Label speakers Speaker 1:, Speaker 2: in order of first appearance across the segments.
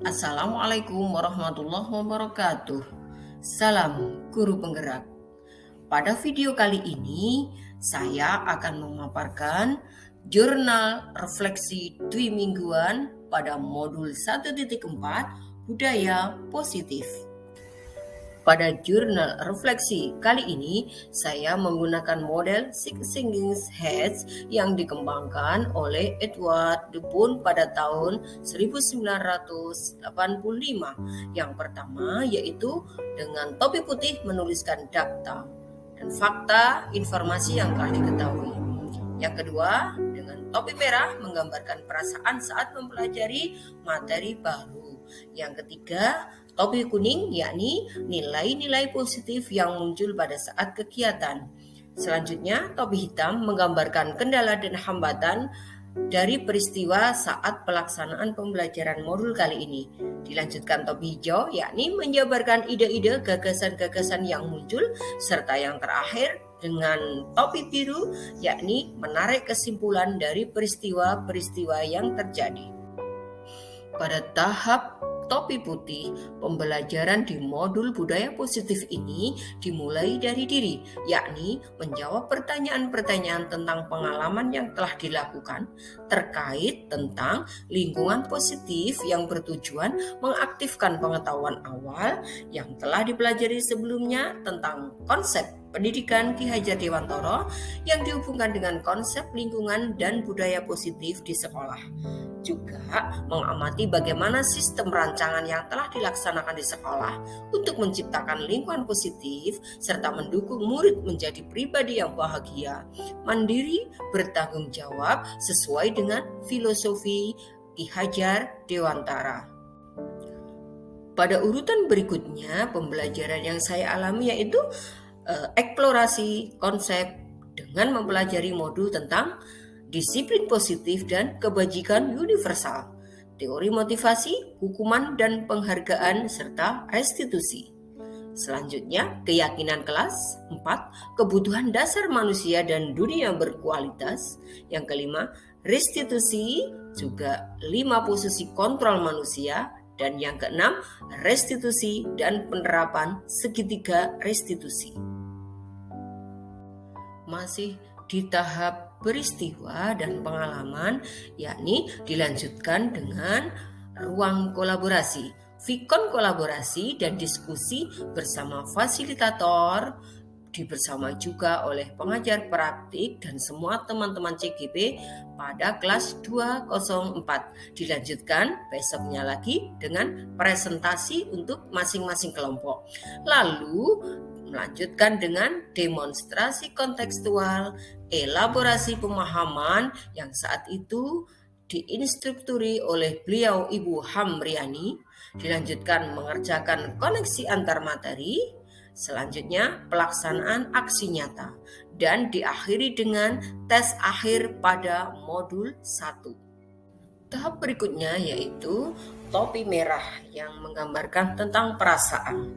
Speaker 1: Assalamualaikum warahmatullahi wabarakatuh. Salam guru penggerak. Pada video kali ini, saya akan memaparkan jurnal refleksi dwi mingguan pada modul 1.4 budaya positif. Pada jurnal refleksi kali ini, saya menggunakan model Six Singing Heads yang dikembangkan oleh Edward de Boon pada tahun 1985. Yang pertama yaitu dengan topi putih menuliskan data dan fakta informasi yang telah diketahui. Yang kedua, dengan topi merah menggambarkan perasaan saat mempelajari materi baru. Yang ketiga, topi kuning yakni nilai-nilai positif yang muncul pada saat kegiatan. Selanjutnya, topi hitam menggambarkan kendala dan hambatan dari peristiwa saat pelaksanaan pembelajaran modul kali ini. Dilanjutkan topi hijau yakni menjabarkan ide-ide gagasan-gagasan yang muncul, serta yang terakhir dengan topi biru yakni menarik kesimpulan dari peristiwa-peristiwa yang terjadi. Pada tahap topi putih, pembelajaran di modul budaya positif ini dimulai dari diri, yakni menjawab pertanyaan-pertanyaan tentang pengalaman yang telah dilakukan terkait tentang lingkungan positif yang bertujuan mengaktifkan pengetahuan awal yang telah dipelajari sebelumnya tentang konsep pendidikan Ki Hajar Dewantara yang dihubungkan dengan konsep lingkungan dan budaya positif di sekolah. Juga mengamati bagaimana sistem rancangan yang telah dilaksanakan di sekolah untuk menciptakan lingkungan positif serta mendukung murid menjadi pribadi yang bahagia, mandiri, bertanggung jawab sesuai dengan filosofi Ki Hajar Dewantara. Pada urutan berikutnya, pembelajaran yang saya alami yaitu eksplorasi konsep dengan mempelajari modul tentang disiplin positif dan kebajikan universal, teori motivasi, hukuman dan penghargaan, serta restitusi. Selanjutnya, keyakinan kelas 4, kebutuhan dasar manusia dan dunia berkualitas. Yang kelima, restitusi, juga 5 posisi kontrol manusia. Dan yang keenam, restitusi dan penerapan segitiga restitusi. Masih di tahap peristiwa dan pengalaman, yakni dilanjutkan dengan ruang kolaborasi, vikon kolaborasi dan diskusi bersama fasilitator, dibersama juga oleh pengajar praktik dan semua teman-teman CGP pada kelas 204. Dilanjutkan besoknya lagi dengan presentasi untuk masing-masing kelompok. Lalu melanjutkan dengan demonstrasi kontekstual, elaborasi pemahaman yang saat itu diinstrukturi oleh beliau Ibu Hamriani. Dilanjutkan mengerjakan koneksi antar materi. Selanjutnya pelaksanaan aksi nyata dan diakhiri dengan tes akhir pada modul 1. Tahap berikutnya yaitu topi merah yang menggambarkan tentang perasaan.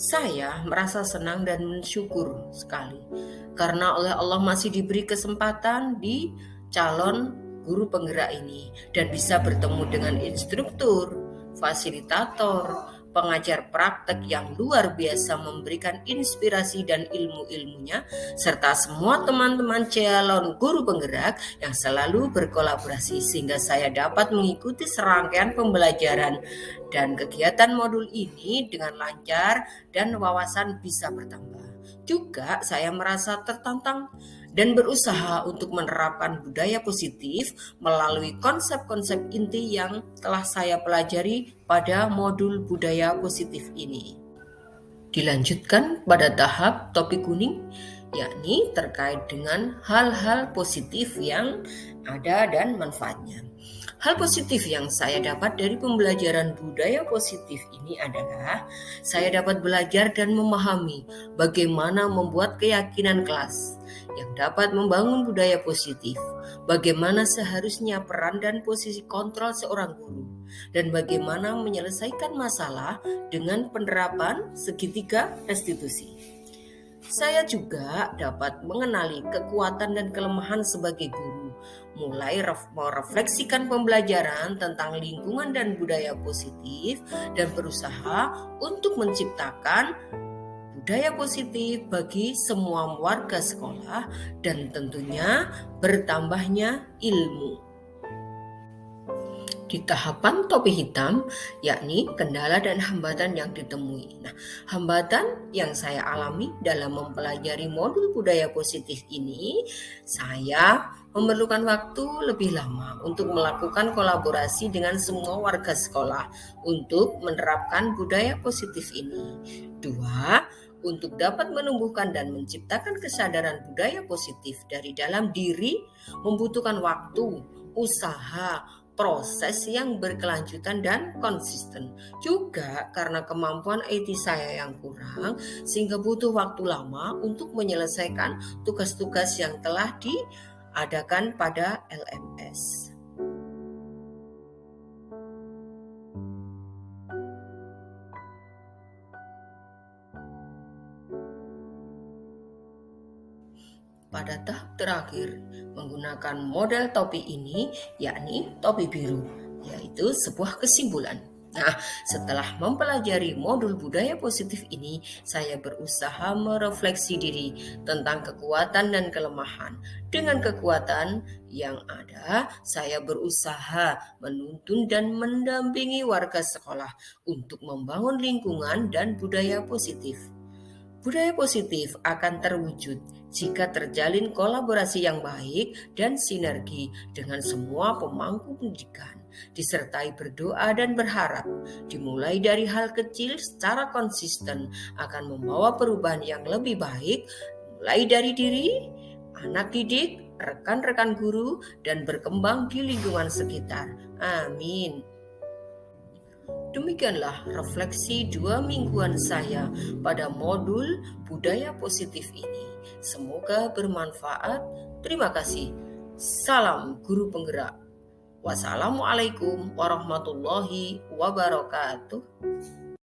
Speaker 1: Saya merasa senang dan bersyukur sekali karena oleh Allah masih diberi kesempatan di calon guru penggerak ini dan bisa bertemu dengan instruktur, fasilitator, pengajar praktek yang luar biasa memberikan inspirasi dan ilmu-ilmunya, serta semua teman-teman calon guru penggerak yang selalu berkolaborasi sehingga saya dapat mengikuti serangkaian pembelajaran dan kegiatan modul ini dengan lancar dan wawasan bisa bertambah. Juga saya merasa tertantang dan berusaha untuk menerapkan budaya positif melalui konsep-konsep inti yang telah saya pelajari pada modul budaya positif ini. Dilanjutkan pada tahap topik kuning, yakni terkait dengan hal-hal positif yang ada dan manfaatnya. Hal positif yang saya dapat dari pembelajaran budaya positif ini adalah saya dapat belajar dan memahami bagaimana membuat keyakinan kelas yang dapat membangun budaya positif, bagaimana seharusnya peran dan posisi kontrol seorang guru, dan bagaimana menyelesaikan masalah dengan penerapan segitiga restitusi. Saya juga dapat mengenali kekuatan dan kelemahan sebagai guru, mulai merefleksikan pembelajaran tentang lingkungan dan budaya positif dan berusaha untuk menciptakan budaya positif bagi semua warga sekolah dan tentunya bertambahnya ilmu. Di tahapan topi hitam, yakni kendala dan hambatan yang ditemui. Nah, hambatan yang saya alami dalam mempelajari modul budaya positif ini, saya memerlukan waktu lebih lama untuk melakukan kolaborasi dengan semua warga sekolah untuk menerapkan budaya positif ini. 2. Untuk dapat menumbuhkan dan menciptakan kesadaran budaya positif dari dalam diri membutuhkan waktu, usaha, proses yang berkelanjutan dan konsisten. Juga karena kemampuan IT saya yang kurang, sehingga butuh waktu lama untuk menyelesaikan tugas-tugas yang telah diadakan pada LMS. Pada tahap terakhir, menggunakan model topi ini, yakni topi biru, yaitu sebuah kesimpulan. Nah, setelah mempelajari modul budaya positif ini, saya berusaha merefleksi diri tentang kekuatan dan kelemahan. Dengan kekuatan yang ada, saya berusaha menuntun dan mendampingi warga sekolah untuk membangun lingkungan dan budaya positif. Budaya positif akan terwujud jika terjalin kolaborasi yang baik dan sinergi dengan semua pemangku pendidikan, disertai berdoa dan berharap, dimulai dari hal kecil secara konsisten akan membawa perubahan yang lebih baik, mulai dari diri, anak didik, rekan-rekan guru, dan berkembang di lingkungan sekitar. Amin. Demikianlah refleksi 2 mingguan saya pada modul budaya positif ini. Semoga bermanfaat. Terima kasih. Salam guru penggerak. Wassalamualaikum warahmatullahi wabarakatuh.